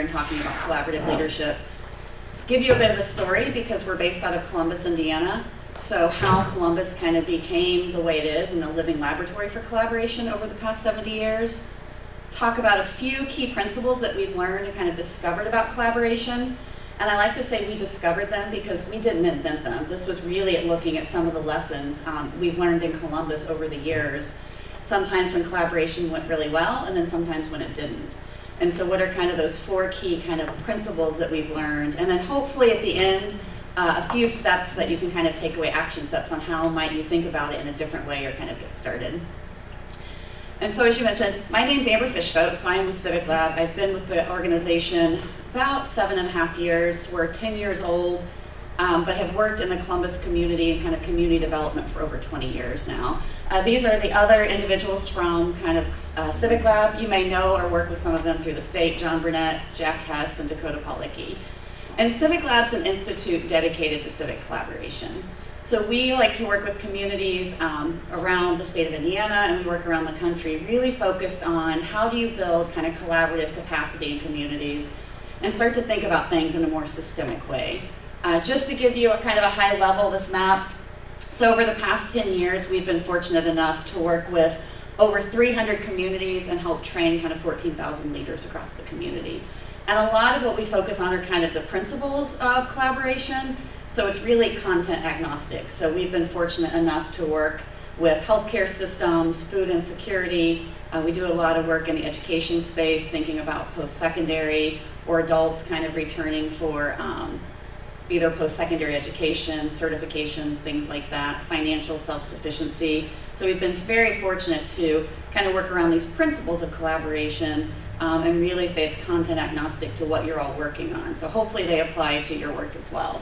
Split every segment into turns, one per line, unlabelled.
and talking about collaborative leadership. Give you a bit of a story because we're based out of Columbus, Indiana. So how Columbus kind of became the way it is and a living laboratory for collaboration over the past 70 years. Talk about a few key principles that we've learned and kind of discovered about collaboration. And I like to say we discovered them because we didn't invent them. This was really looking at some of the lessons we've learned in Columbus over the years. Sometimes when collaboration went really well, and then sometimes when it didn't. And so what are kind of those 4 key kind of principles that we've learned? And then hopefully at the end, a few steps that you can kind of take away, action steps on how might you think about it in a different way or kind of get started. And so as you mentioned, my name's Amber Fischvogt, so I'm with Civic Lab. I've been with the organization about 7.5 years. We're 10 years old, but have worked in the Columbus community and kind of community development for over 20 years now. These are the other individuals from kind of Civic Lab. You may know or work with some of them through the state, John Burnett, Jack Hess, and Dakota Policki. And Civic Lab's an institute dedicated to civic collaboration. So we like to work with communities around the state of Indiana, and we work around the country, really focused on how do you build kind of collaborative capacity in communities and start to think about things in a more systemic way. Just to give you a kind of a high level, this map. So over the past 10 years, we've been fortunate enough to work with over 300 communities and help train kind of 14,000 leaders across the community. And a lot of what we focus on are kind of the principles of collaboration. So it's really content agnostic. So we've been fortunate enough to work with healthcare systems, food insecurity. We do a lot of work in the education space, thinking about post-secondary or adults kind of returning for either post-secondary education, certifications, things like that, financial self-sufficiency. So we've been very fortunate to kind of work around these principles of collaboration and really say it's content agnostic to what you're all working on. So hopefully they apply to your work as well.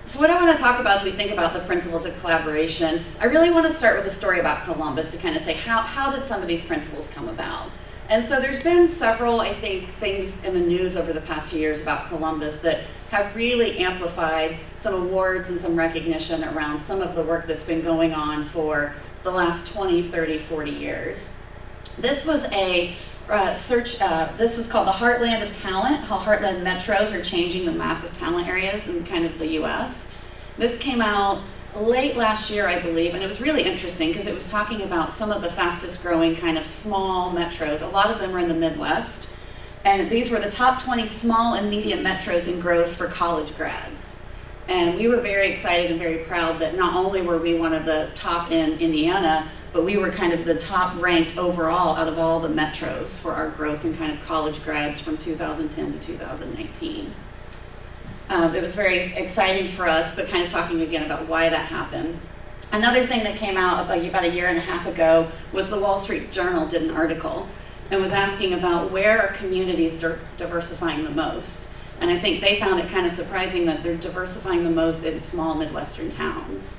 So what I want to talk about as we think about the principles of collaboration, I really want to start with a story about Columbus to kind of say how did some of these principles come about? And so there's been several, I think, things in the news over the past few years about Columbus that have really amplified some awards and some recognition around some of the work that's been going on for the last 20, 30, 40 years. This was a this was called the Heartland of Talent, how Heartland metros are changing the map of talent areas in kind of the US. This came out late last year, I believe, and it was really interesting because it was talking about some of the fastest growing kind of small metros. A lot of them were in the Midwest, and these were the top 20 small and medium metros in growth for college grads. And we were very excited and very proud that not only were we one of the top in Indiana, but we were kind of the top ranked overall out of all the metros for our growth in kind of college grads from 2010 to 2019. It was very exciting for us, but kind of talking again about why that happened. Another thing that came out about a year and a half ago was the Wall Street Journal did an article and was asking about where are communities diversifying the most. And I think they found it kind of surprising that they're diversifying the most in small Midwestern towns.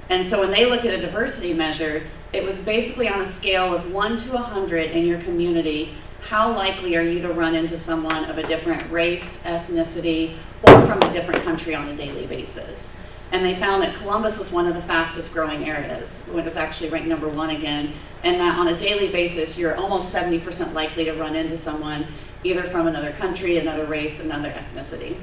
And so when they looked at a diversity measure, it was basically on a scale of 1 to 100 in your community, how likely are you to run into someone of a different race, ethnicity, or from a different country on a daily basis. And they found that Columbus was one of the fastest growing areas, when it was actually ranked number 1 again, and that on a daily basis, you're almost 70% likely to run into someone either from another country, another race, another ethnicity.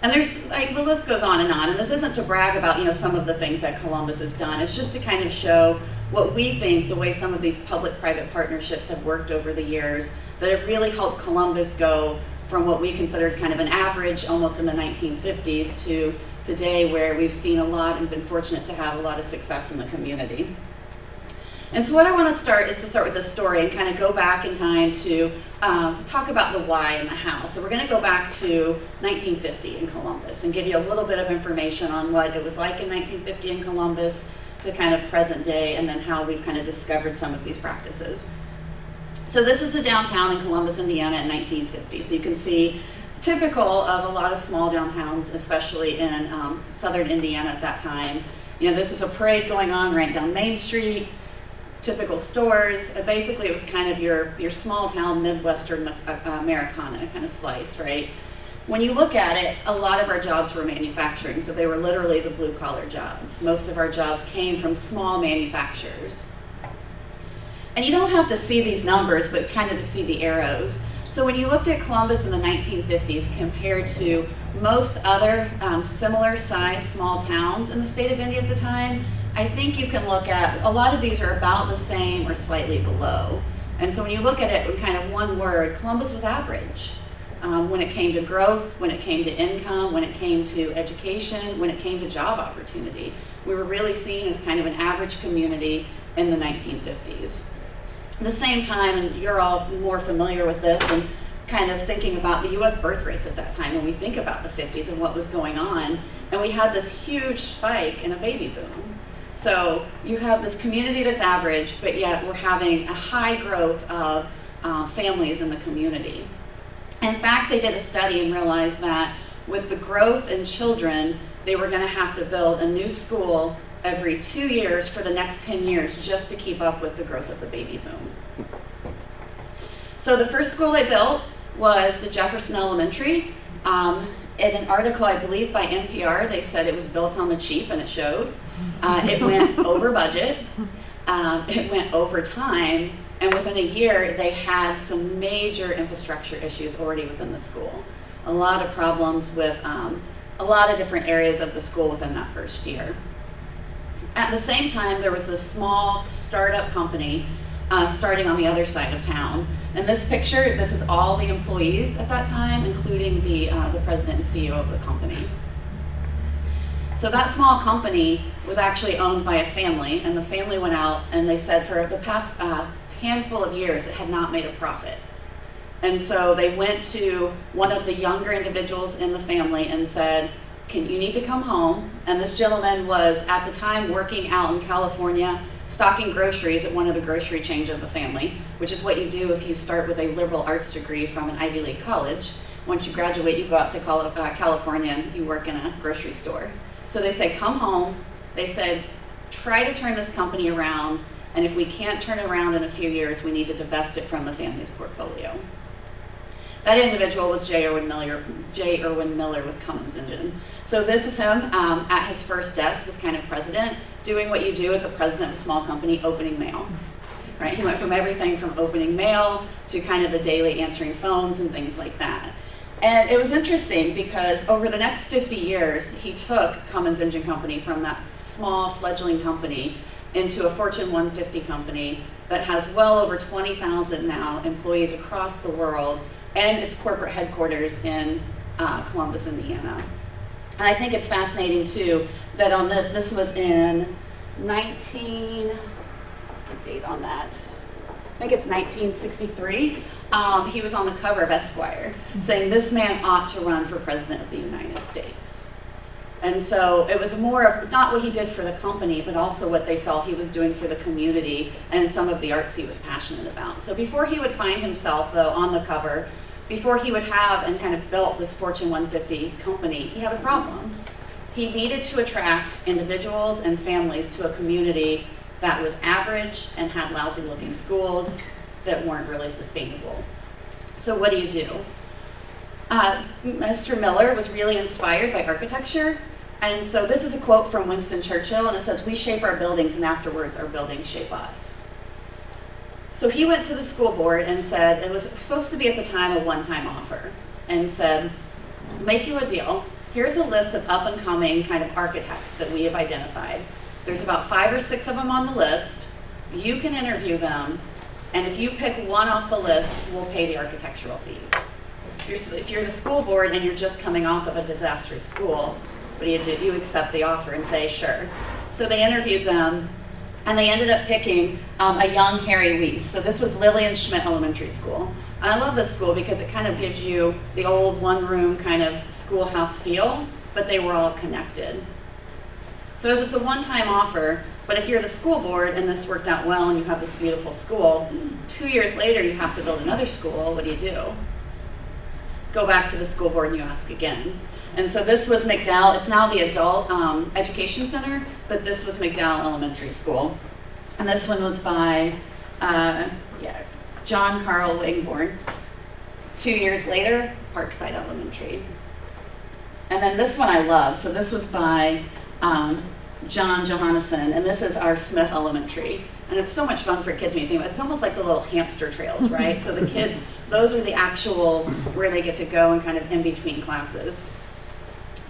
And there's, like, the list goes on, and this isn't to brag about, some of the things that Columbus has done. It's just to kind of show what we think, the way some of these public-private partnerships have worked over the years that have really helped Columbus go from what we considered kind of an average almost in the 1950s to today, where we've seen a lot and been fortunate to have a lot of success in the community. And so what I want to start with this story and kind of go back in time to talk about the why and the how. So we're going to go back to 1950 in Columbus and give you a little bit of information on what it was like in 1950 in Columbus to kind of present day, and then how we've kind of discovered some of these practices. So this is the downtown in Columbus, Indiana in 1950. So you can see typical of a lot of small downtowns, especially in southern Indiana at that time. This is a parade going on right down Main Street. Typical stores. Basically, it was kind of your small town Midwestern Americana kind of slice, right? When you look at it, a lot of our jobs were manufacturing, so they were literally the blue-collar jobs. Most of our jobs came from small manufacturers. And you don't have to see these numbers, but kind of to see the arrows. So when you looked at Columbus in the 1950s compared to most other similar sized small towns in the state of India at the time, I think you can look at, a lot of these are about the same or slightly below. And so when you look at it in kind of one word, Columbus was average. When it came to growth, when it came to income, when it came to education, when it came to job opportunity. We were really seen as kind of an average community in the 1950s. At the same time, and you're all more familiar with this, and kind of thinking about the US birth rates at that time when we think about the 50s and what was going on, and we had this huge spike in a baby boom. So you have this community that's average, but yet we're having a high growth of families in the community. In fact, they did a study and realized that with the growth in children, they were going to have to build a new school every 2 years for the next 10 years just to keep up with the growth of the baby boom. So the first school they built was the Jefferson Elementary. In an article, I believe by NPR, they said it was built on the cheap, and it showed. It went over budget, it went over time, and within a year, they had some major infrastructure issues already within the school. A lot of problems with a lot of different areas of the school within that first year. At the same time, there was this small startup company starting on the other side of town. In this picture, this is all the employees at that time, including the president and CEO of the company. So that small company was actually owned by a family, and the family went out and they said for the past handful of years it had not made a profit. And so they went to one of the younger individuals in the family and said, you need to come home. And this gentleman was at the time working out in California, stocking groceries at one of the grocery chains of the family, which is what you do if you start with a liberal arts degree from an Ivy League college. Once you graduate, you go out to California and you work in a grocery store. So they said, come home. They said, try to turn this company around, and if we can't turn it around in a few years, we need to divest it from the family's portfolio. That individual was J. Irwin Miller with Cummins Engine. So this is him at his first desk as kind of president, doing what you do as a president of a small company, opening mail. Right? He went from everything from opening mail to kind of the daily answering phones and things like that. And it was interesting because over the next 50 years, he took Cummins Engine Company from that small fledgling company into a Fortune 150 company that has well over 20,000 now employees across the world, and its corporate headquarters in Columbus, Indiana. And I think it's fascinating too that on this was in what's the date on that? I think it's 1963. He was on the cover of Esquire saying this man ought to run for president of the United States. And so it was more of not what he did for the company, but also what they saw he was doing for the community and some of the arts he was passionate about. So before he would find himself, though, on the cover, before he would have and kind of built this Fortune 150 company, he had a problem. He needed to attract individuals and families to a community that was average and had lousy looking schools that weren't really sustainable. So what do? Mr. Miller was really inspired by architecture. And so this is a quote from Winston Churchill, and it says, "We shape our buildings, and afterwards our buildings shape us." So he went to the school board and said, it was supposed to be at the time a one-time offer, and said, make you a deal. Here's a list of up-and-coming kind of architects that we have identified. There's about 5 or 6 of them on the list. You can interview them, and if you pick one off the list, we'll pay the architectural fees. If you're the school board and you're just coming off of a disastrous school, what do? You accept the offer and say, sure. So they interviewed them, and they ended up picking a young Harry Weiss. So this was Lillian Schmidt Elementary School. And I love this school because it kind of gives you the old one-room kind of schoolhouse feel, but they were all connected. So as it's a one-time offer, but if you're the school board and this worked out well and you have this beautiful school, 2 years later you have to build another school, what do? Go back to the school board and you ask again. And so this was McDowell. It's now the Adult Education Center, but this was McDowell Elementary School. And this one was by John Carl Wingborn. 2 years later, Parkside Elementary. And then this one I love. So this was by John Johannesson, and this is our Smith Elementary. And it's so much fun for kids when you think about it. It's almost like the little hamster trails, right? So the kids, those are the actual, where they get to go and kind of in between classes.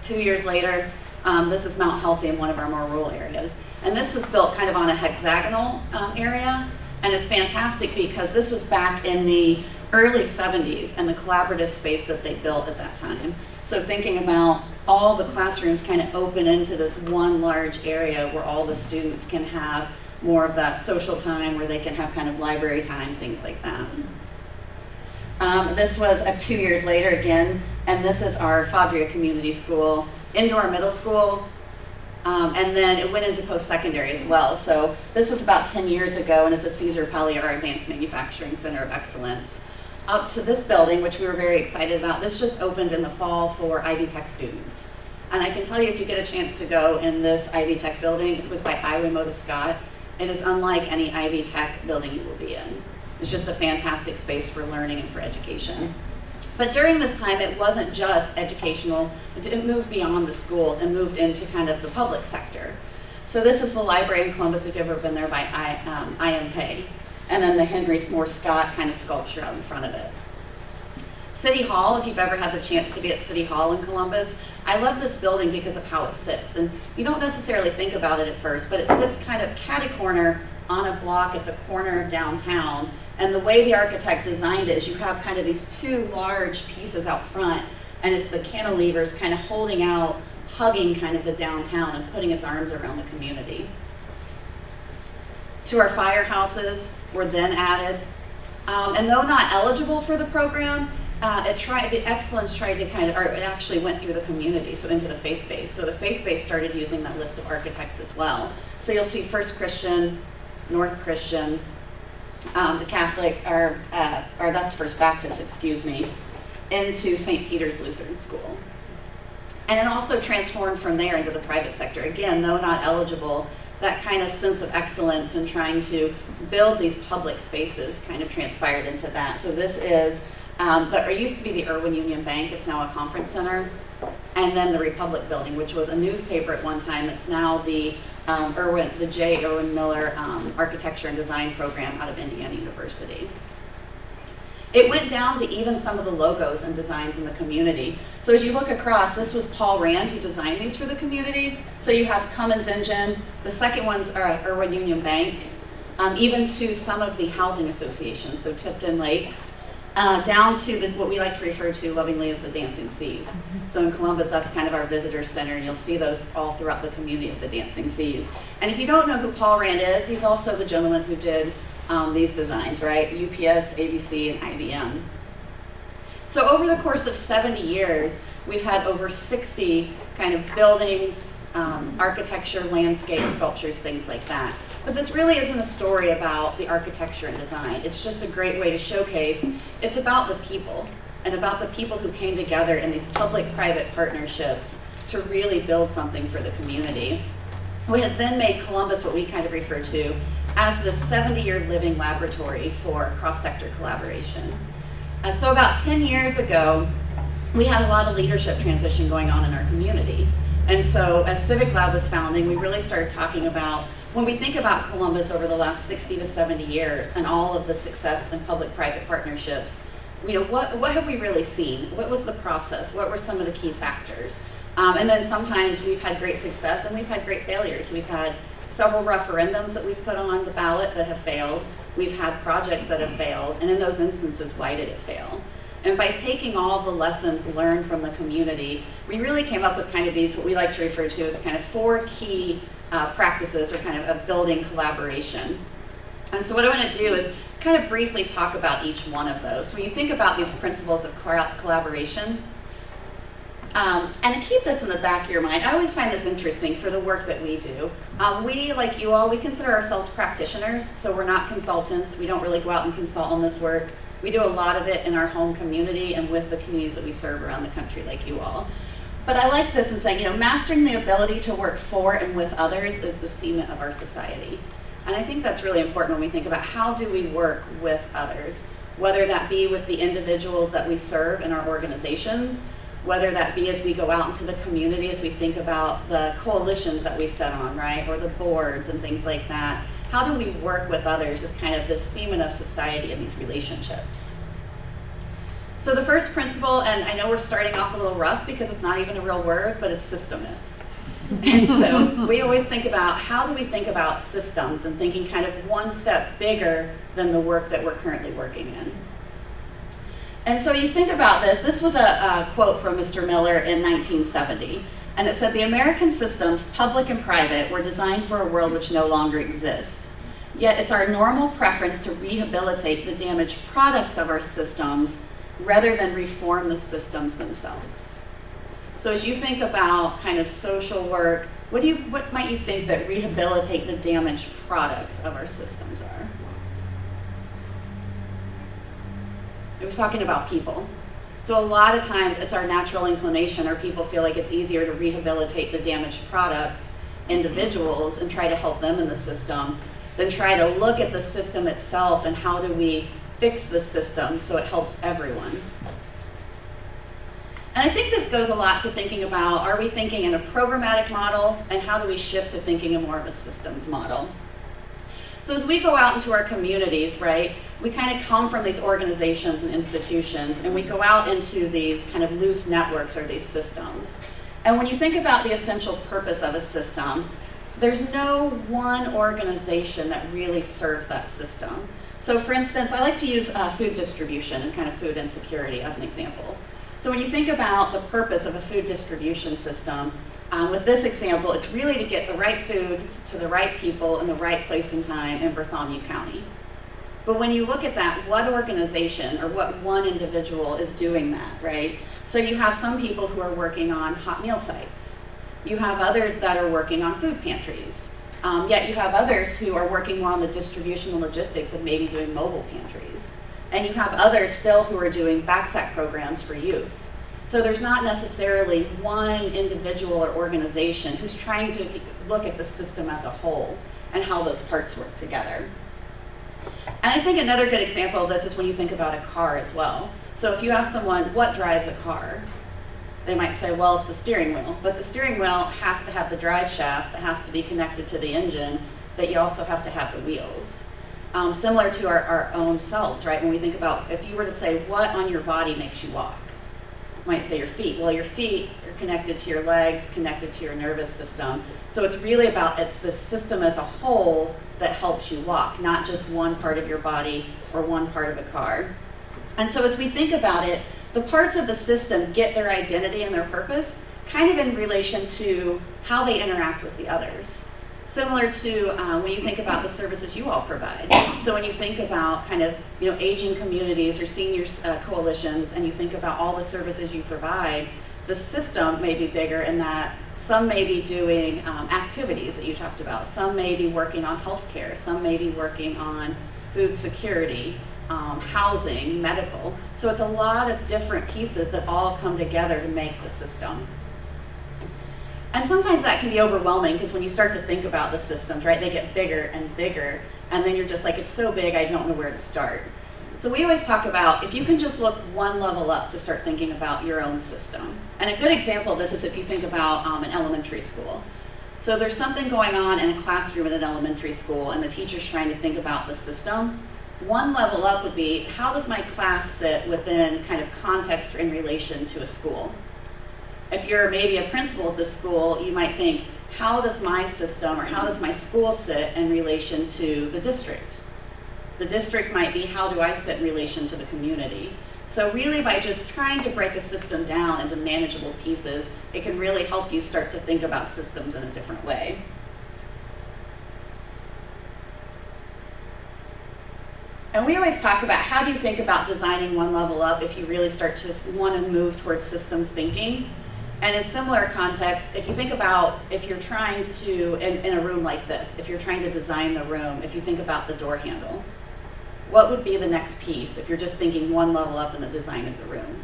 2 years later, this is Mount Healthy in one of our more rural areas. And this was built kind of on a hexagonal area. And it's fantastic because this was back in the early 70s and the collaborative space that they built at that time. So thinking about all the classrooms kind of open into this one large area where all the students can have more of that social time, where they can have kind of library time, things like that. This was 2 years later again, and this is our Fadria Community School, indoor middle school, and then it went into post-secondary as well. So this was about 10 years ago, and it's a Cesar Palliar Advanced Manufacturing Center of Excellence. Up to this building, which we were very excited about, this just opened in the fall for Ivy Tech students. And I can tell you, if you get a chance to go in this Ivy Tech building, it was by Iwimoto Scott. It is unlike any Ivy Tech building you will be in. It's just a fantastic space for learning and for education. But during this time, it wasn't just educational. It moved beyond the schools and moved into kind of the public sector. So this is the library in Columbus, if you've ever been there, by I.M. Pei. And then the Henry Moore Scott kind of sculpture out in front of it. City Hall, if you've ever had the chance to be at City Hall in Columbus, I love this building because of how it sits. And you don't necessarily think about it at first, but it sits kind of catty-corner on a block at the corner of downtown. And the way the architect designed it is you have kind of these two large pieces out front, and it's the cantilevers kind of holding out, hugging kind of the downtown and putting its arms around the community. To our firehouses were then added. And though not eligible for the program, the Excellence tried to kind of, or it actually went through the community, so into the faith base. So the faith base started using that list of architects as well. So you'll see First Christian, North Christian, the Catholic, or that's First Baptist, excuse me, into St. Peter's Lutheran School. And it also transformed from there into the private sector. Again, though not eligible, that kind of sense of excellence in trying to build these public spaces kind of transpired into that. So this is, it used to be the Irwin Union Bank, it's now a conference center. And then the Republic Building, which was a newspaper at one time, that's now the J. Irwin Miller Architecture and Design Program out of Indiana University. It went down to even some of the logos and designs in the community. So as you look across, this was Paul Rand who designed these for the community. So you have Cummins Engine, the second ones are Irwin Union Bank, even to some of the housing associations, so Tipton Lakes, down to what we like to refer to lovingly as the Dancing Seas. So in Columbus, that's kind of our visitor center, and you'll see those all throughout the community of the Dancing Seas. And if you don't know who Paul Rand is, he's also the gentleman who did these designs, right? UPS, ABC, and IBM. So over the course of 70 years, we've had over 60 kind of buildings, architecture, landscape, sculptures, things like that. But this really isn't a story about the architecture and design. It's just a great way to showcase. It's about the people, and about the people who came together in these public-private partnerships to really build something for the community. We have then made Columbus what we kind of refer to as the 70-year living laboratory for cross-sector collaboration. So about 10 years ago, we had a lot of leadership transition going on in our community. And so as Civic Lab was founding, we really started talking about, when we think about Columbus over the last 60 to 70 years and all of the success in public-private partnerships, what have we really seen? What was the process? What were some of the key factors? And then sometimes we've had great success and we've had great failures. We've had several referendums that we've put on the ballot that have failed. We've had projects that have failed, and in those instances, why did it fail? And by taking all the lessons learned from the community, we really came up with kind of these, what we like to refer to as kind of 4 key practices or kind of building collaboration. And so what I want to do is kind of briefly talk about each one of those. So when you think about these principles of collaboration, and to keep this in the back of your mind, I always find this interesting for the work that we do. We, like you all, we consider ourselves practitioners, so we're not consultants. We don't really go out and consult on this work. We do a lot of it in our home community and with the communities that we serve around the country, like you all. But I like this in saying, mastering the ability to work for and with others is the cement of our society. And I think that's really important when we think about how do we work with others, whether that be with the individuals that we serve in our organizations, whether that be as we go out into the community, as we think about the coalitions that we sit on, right, or the boards and things like that. How do we work with others as kind of the semen of society in these relationships? So the first principle, and I know we're starting off a little rough because it's not even a real word, but it's systemness. And so we always think about how do we think about systems and thinking kind of one step bigger than the work that we're currently working in. And so you think about this. This was a quote from Mr. Miller in 1970. And it said, "The American systems, public and private, were designed for a world which no longer exists. Yet it's our normal preference to rehabilitate the damaged products of our systems rather than reform the systems themselves." So as you think about kind of social work, what might you think that rehabilitate the damaged products of our systems are? It was talking about people. So a lot of times it's our natural inclination, or people feel like it's easier to rehabilitate the damaged products, individuals, and try to help them in the system than try to look at the system itself and how do we fix the system so it helps everyone. And I think this goes a lot to thinking about, are we thinking in a programmatic model, and how do we shift to thinking in more of a systems model? So as we go out into our communities, right, we kind of come from these organizations and institutions, and we go out into these kind of loose networks or these systems. And when you think about the essential purpose of a system, there's no one organization that really serves that system. So for instance, I like to use food distribution and kind of food insecurity as an example. So when you think about the purpose of a food distribution system, with this example, it's really to get the right food to the right people in the right place and time in Bartholomew County. But when you look at that, what organization or what one individual is doing that, right? So you have some people who are working on hot meal sites. You have others that are working on food pantries. Yet you have others who are working more on the distribution and logistics of maybe doing mobile pantries. And you have others still who are doing backsack programs for youth. So there's not necessarily one individual or organization who's trying to look at the system as a whole and how those parts work together. And I think another good example of this is when you think about a car as well. So if you ask someone, what drives a car? They might say, well, it's the steering wheel. But the steering wheel has to have the drive shaft, it has to be connected to the engine, but you also have to have the wheels. Similar to our own selves, right? When we think about, if you were to say, what on your body makes you walk? You might say your feet. Well, your feet are connected to your legs, connected to your nervous system. So it's really about, it's the system as a whole that helps you walk, not just one part of your body or one part of a car. And so as we think about it, the parts of the system get their identity and their purpose kind of in relation to how they interact with the others. Similar to when you think about the services you all provide. So when you think about kind of aging communities or seniors coalitions, and you think about all the services you provide, the system may be bigger in that some may be doing activities that you talked about. Some may be working on healthcare. Some may be working on food security, housing, medical. So it's a lot of different pieces that all come together to make the system. And sometimes that can be overwhelming because when you start to think about the systems, right, they get bigger and bigger, and then you're just like, it's so big, I don't know where to start. So we always talk about if you can just look one level up to start thinking about your own system. And a good example of this is if you think about an elementary school. So there's something going on in a classroom in an elementary school, and the teacher's trying to think about the system. One level up would be, how does my class sit within kind of context or in relation to a school? If you're maybe a principal at the school, you might think, how does my system or how does my school sit in relation to the district? The district might be, how do I sit in relation to the community? So really by just trying to break a system down into manageable pieces, it can really help you start to think about systems in a different way. And we always talk about how do you think about designing one level up if you really start to want to move towards systems thinking. And in similar context, if you think about, if you're trying to, in a room like this, if you're trying to design the room, if you think about the door handle, what would be the next piece if you're just thinking one level up in the design of the room?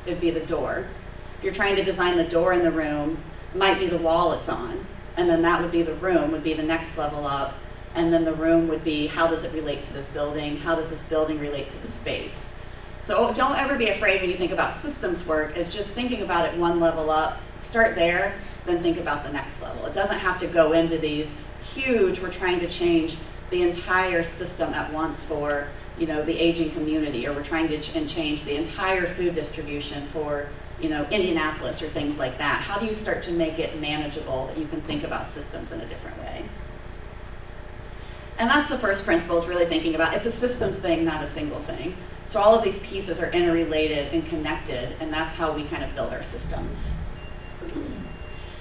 It'd be the door. If you're trying to design the door in the room, it might be the wall it's on, and then that would be the room, would be the next level up, and then the room would be, how does it relate to this building? How does this building relate to the space? So don't ever be afraid when you think about systems work, is just thinking about it one level up. Start there, then think about the next level. It doesn't have to go into these huge, we're trying to change the entire system at once for, you know, the aging community, or we're trying to change the entire food distribution for, you know, Indianapolis or things like that. How do you start to make it manageable that you can think about systems in a different way? And that's the first principle, is really thinking about, it's a systems thing, not a single thing. So all of these pieces are interrelated and connected, and that's how we kind of build our systems.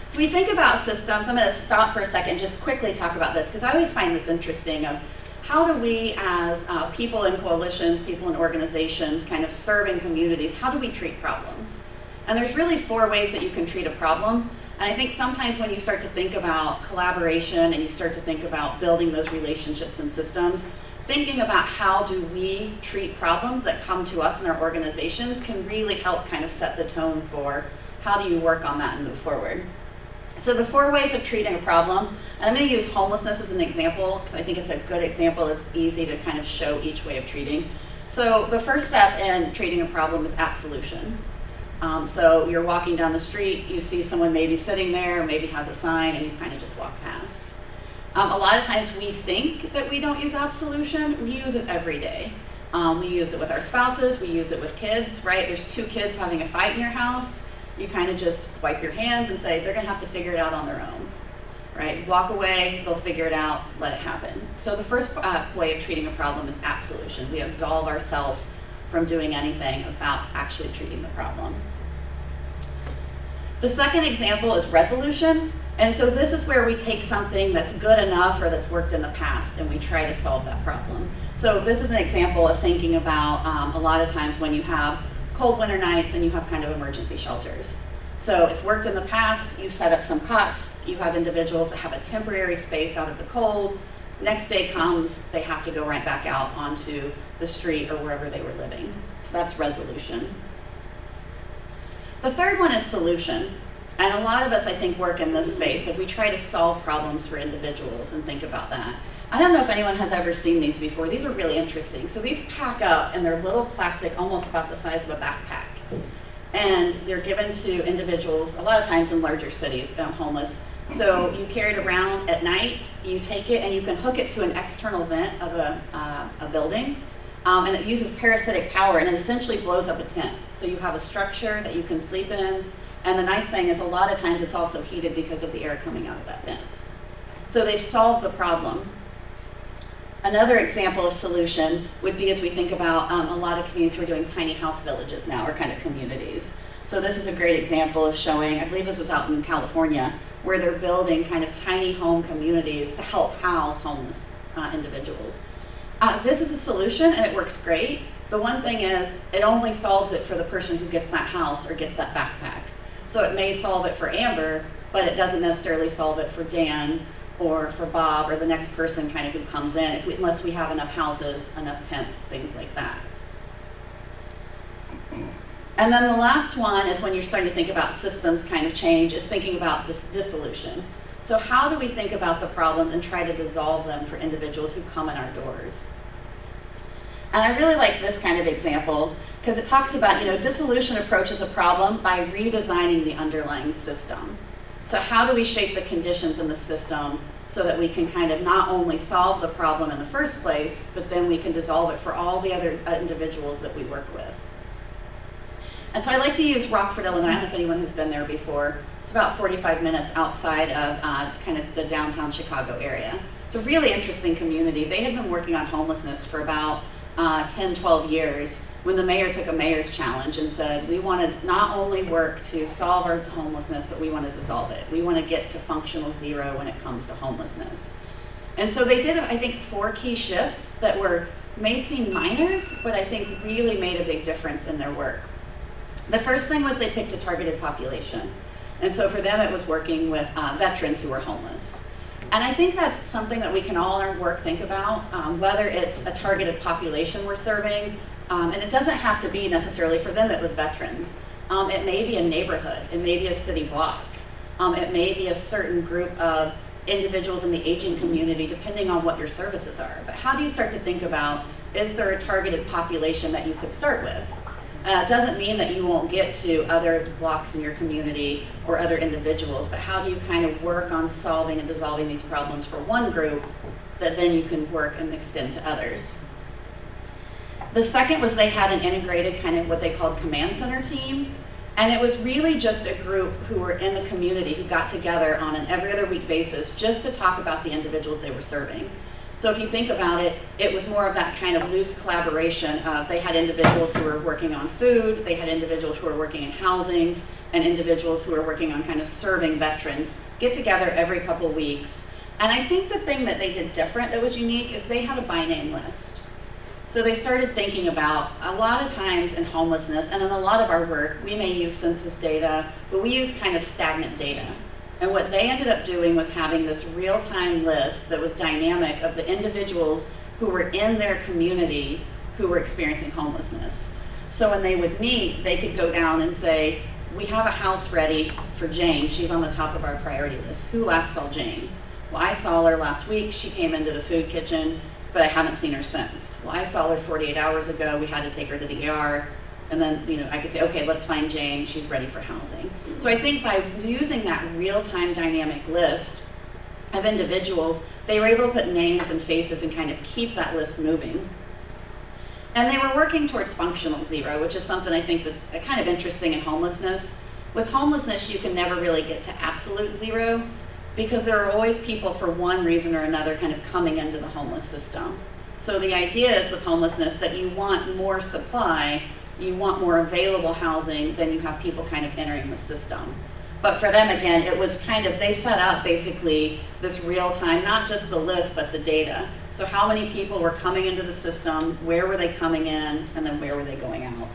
So we think about systems. I'm going to stop for a second, just quickly talk about this, because I always find this interesting of how do we as people in coalitions, people in organizations, kind of serving communities, how do we treat problems? And there's really 4 ways that you can treat a problem. And I think sometimes when you start to think about collaboration and you start to think about building those relationships and systems, thinking about how do we treat problems that come to us in our organizations can really help kind of set the tone for how do you work on that and move forward. So the 4 ways of treating a problem, and I'm going to use homelessness as an example because I think it's a good example. It's easy to kind of show each way of treating. So the first step in treating a problem is absolution. So you're walking down the street, you see someone maybe sitting there, maybe has a sign, and you kind of just walk past. A lot of times we think that we don't use absolution. We use it every day. We use it with our spouses, we use it with kids, right? There's 2 kids having a fight in your house. You kind of just wipe your hands and say, they're gonna have to figure it out on their own, right? Walk away, they'll figure it out, let it happen. So the first way of treating a problem is absolution. We absolve ourselves from doing anything about actually treating the problem. The second example is resolution. And so this is where we take something that's good enough or that's worked in the past and we try to solve that problem. So this is an example of thinking about a lot of times when you have cold winter nights and you have kind of emergency shelters. So it's worked in the past, you set up some cots, you have individuals that have a temporary space out of the cold. Next day comes, they have to go right back out onto the street or wherever they were living. So that's resolution. The third one is solution. And a lot of us, I think, work in this space if we try to solve problems for individuals and think about that. I don't know if anyone has ever seen these before. These are really interesting. So these pack up and they're little plastic, almost about the size of a backpack. And they're given to individuals, a lot of times in larger cities, homeless. So you carry it around at night, you take it and you can hook it to an external vent of a building. And it uses parasitic power and it essentially blows up a tent. So you have a structure that you can sleep in. And the nice thing is a lot of times it's also heated because of the air coming out of that vent. So they've solved the problem. Another example of solution would be as we think about a lot of communities who are doing tiny house villages now, or kind of communities. So this is a great example of showing, I believe this was out in California, where they're building kind of tiny home communities to help house homeless individuals. This is a solution and it works great. The one thing is it only solves it for the person who gets that house or gets that backpack. So it may solve it for Amber, but it doesn't necessarily solve it for Dan or for Bob or the next person kind of who comes in, unless we have enough houses, enough tents, things like that. And then the last one is when you're starting to think about systems kind of change, is thinking about dissolution. So how do we think about the problems and try to dissolve them for individuals who come in our doors? And I really like this kind of example because it talks about, dissolution approaches a problem by redesigning the underlying system. So how do we shape the conditions in the system so that we can kind of not only solve the problem in the first place, but then we can dissolve it for all the other individuals that we work with. And so I like to use Rockford, Illinois. I don't know if anyone has been there before. It's about 45 minutes outside of kind of the downtown Chicago area. It's a really interesting community. They had been working on homelessness for about 10, 12 years when the mayor took a mayor's challenge and said, we want to not only work to solve our homelessness, but we want to dissolve it. We want to get to functional zero when it comes to homelessness. And so they did, I think, 4 key shifts that may seem minor, but I think really made a big difference in their work. The first thing was they picked a targeted population. And so for them, it was working with veterans who were homeless. And I think that's something that we can all in our work think about, whether it's a targeted population we're serving, and it doesn't have to be necessarily for them, it was veterans. It may be a neighborhood, it may be a city block, it may be a certain group of individuals in the aging community depending on what your services are. But how do you start to think about, is there a targeted population that you could start with? It doesn't mean that you won't get to other blocks in your community or other individuals, but how do you kind of work on solving and dissolving these problems for one group that then you can work and extend to others? The second was they had an integrated kind of what they called command center team. And it was really just a group who were in the community who got together on an every other week basis just to talk about the individuals they were serving. So if you think about it, it was more of that kind of loose collaboration of they had individuals who were working on food, they had individuals who were working in housing, and individuals who were working on kind of serving veterans, get together every couple weeks. And I think the thing that they did different that was unique is they had a by name list. So they started thinking about, a lot of times in homelessness, and in a lot of our work, we may use census data, but we use kind of stagnant data. And what they ended up doing was having this real-time list that was dynamic of the individuals who were in their community who were experiencing homelessness. So when they would meet, they could go down and say, we have a house ready for Jane. She's on the top of our priority list. Who last saw Jane? Well, I saw her last week. She came into the food kitchen, but I haven't seen her since. Well, I saw her 48 hours ago. We had to take her to the ER. And then, I could say, okay, let's find Jane. She's ready for housing. So I think by using that real-time dynamic list of individuals, they were able to put names and faces and kind of keep that list moving. And they were working towards functional zero, which is something I think that's kind of interesting in homelessness. With homelessness, you can never really get to absolute zero because there are always people for one reason or another kind of coming into the homeless system. So the idea is with homelessness that you want more supply, you want more available housing, then you have people kind of entering the system. But for them, again, it was kind of, they set up basically this real time, not just the list, but the data. So how many people were coming into the system, where were they coming in, and then where were they going out?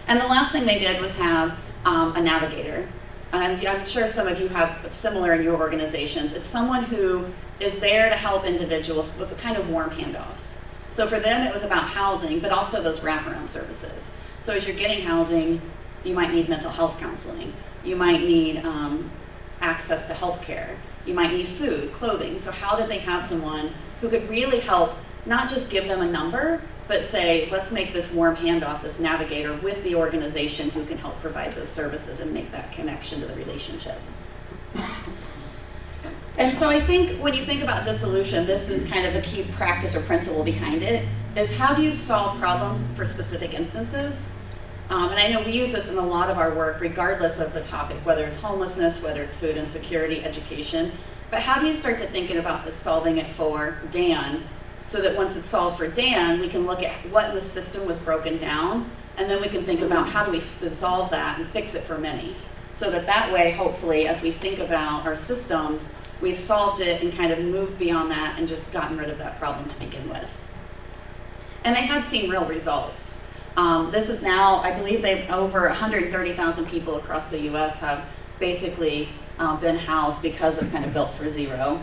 And the last thing they did was have a navigator. And I'm sure some of you have similar in your organizations. It's someone who is there to help individuals with kind of warm handoffs. So for them, it was about housing, but also those wraparound services. So as you're getting housing, you might need mental health counseling. You might need access to health care. You might need food, clothing. So how did they have someone who could really help, not just give them a number, but say, let's make this warm handoff, this navigator with the organization who can help provide those services and make that connection to the relationship. And so I think when you think about dissolution, this is kind of the key practice or principle behind it, is how do you solve problems for specific instances? And I know we use this in a lot of our work, regardless of the topic, whether it's homelessness, whether it's food insecurity, education. But how do you start to thinking about solving it for Dan, so that once it's solved for Dan, we can look at what in the system was broken down, and then we can think about how do we dissolve that and fix it for many. So that way, hopefully, as we think about our systems, we've solved it and kind of moved beyond that and just gotten rid of that problem to begin with. And they had seen real results. This is now, I believe they've over 130,000 people across the US have basically been housed because of kind of Built for Zero.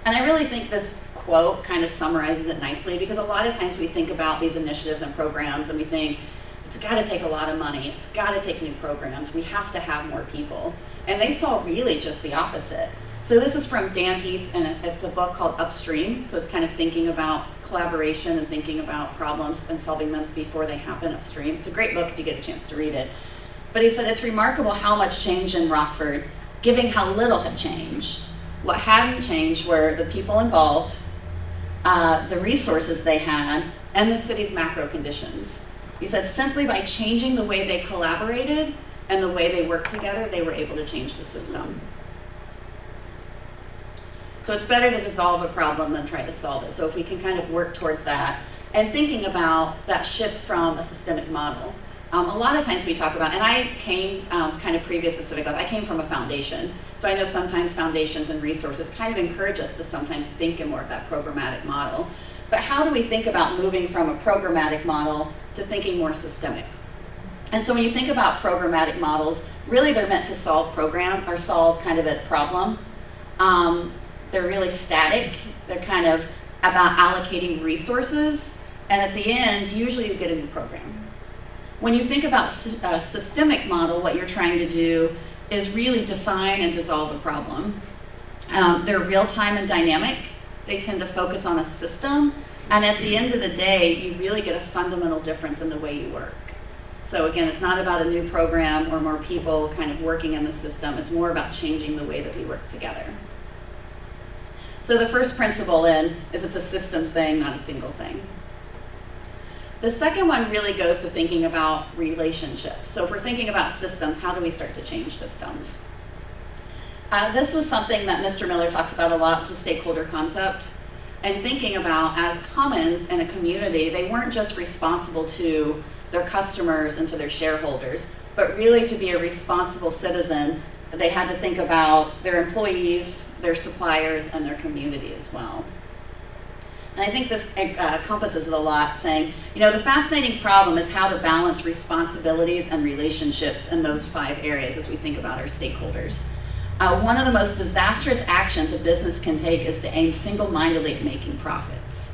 And I really think this quote kind of summarizes it nicely, because a lot of times we think about these initiatives and programs and we think, it's got to take a lot of money, it's got to take new programs, we have to have more people. And they saw really just the opposite. So this is from Dan Heath, and it's a book called Upstream. So it's kind of thinking about collaboration and thinking about problems and solving them before they happen upstream. It's a great book if you get a chance to read it. But he said, it's remarkable how much changed in Rockford, given how little had changed. What hadn't changed were the people involved, the resources they had, and the city's macro conditions. He said, simply by changing the way they collaborated and the way they worked together, they were able to change the system. So it's better to dissolve a problem than try to solve it. So if we can kind of work towards that, and thinking about that shift from a systemic model. A lot of times we talk about, and I came kind of previous to Civic Lab, I came from a foundation. So I know sometimes foundations and resources kind of encourage us to sometimes think in more of that programmatic model. But how do we think about moving from a programmatic model to thinking more systemic? And so when you think about programmatic models, really they're meant to solve kind of a problem. They're really static. They're kind of about allocating resources. And at the end, usually you get a new program. When you think about a systemic model, what you're trying to do is really define and dissolve a problem. They're real-time and dynamic. They tend to focus on a system. And at the end of the day, you really get a fundamental difference in the way you work. So again, it's not about a new program or more people kind of working in the system. It's more about changing the way that we work together. So the first principle is it's a systems thing, not a single thing. The second one really goes to thinking about relationships. So if we're thinking about systems, how do we start to change systems? This was something that Mr. Miller talked about a lot. It's a stakeholder concept. And thinking about, as commons in a community, they weren't just responsible to their customers and to their shareholders, but really to be a responsible citizen, they had to think about their employees, their suppliers, and their community as well. And I think this encompasses it a lot, saying, the fascinating problem is how to balance responsibilities and relationships in those 5 areas as we think about our stakeholders. One of the most disastrous actions a business can take is to aim single-mindedly at making profits.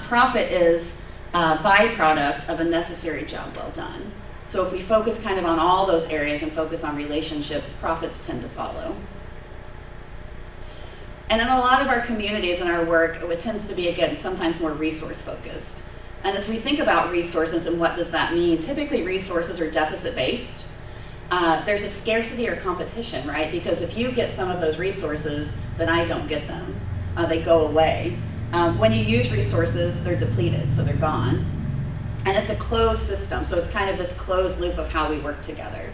Profit is a byproduct of a necessary job well done. So if we focus kind of on all those areas and focus on relationships, profits tend to follow. And in a lot of our communities and our work, it tends to be, again, sometimes more resource-focused. And as we think about resources and what does that mean, typically resources are deficit-based. There's a scarcity or competition, right? Because if you get some of those resources, then I don't get them. They go away. When you use resources, they're depleted, so they're gone. And it's a closed system, so it's kind of this closed loop of how we work together.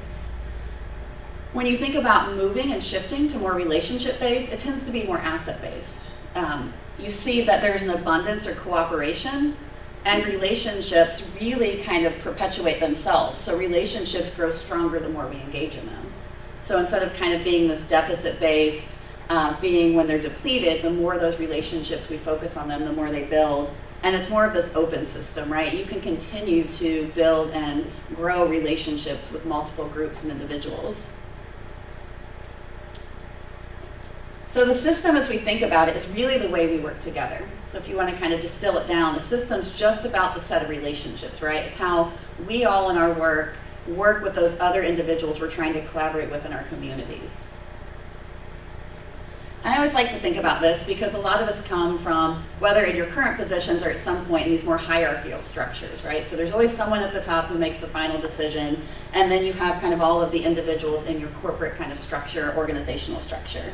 When you think about moving and shifting to more relationship-based, it tends to be more asset-based. You see that there's an abundance or cooperation, and relationships really kind of perpetuate themselves. So relationships grow stronger the more we engage in them. So instead of kind of being this deficit-based, being when they're depleted, the more those relationships we focus on them, the more they build. And it's more of this open system, right? You can continue to build and grow relationships with multiple groups and individuals. So the system, as we think about it, is really the way we work together. So if you want to kind of distill it down, the system's just about the set of relationships, right? It's how we all in our work with those other individuals we're trying to collaborate with in our communities. I always like to think about this because a lot of us come from, whether in your current positions or at some point in these more hierarchical structures, right? So there's always someone at the top who makes the final decision, and then you have kind of all of the individuals in your corporate kind of structure, organizational structure.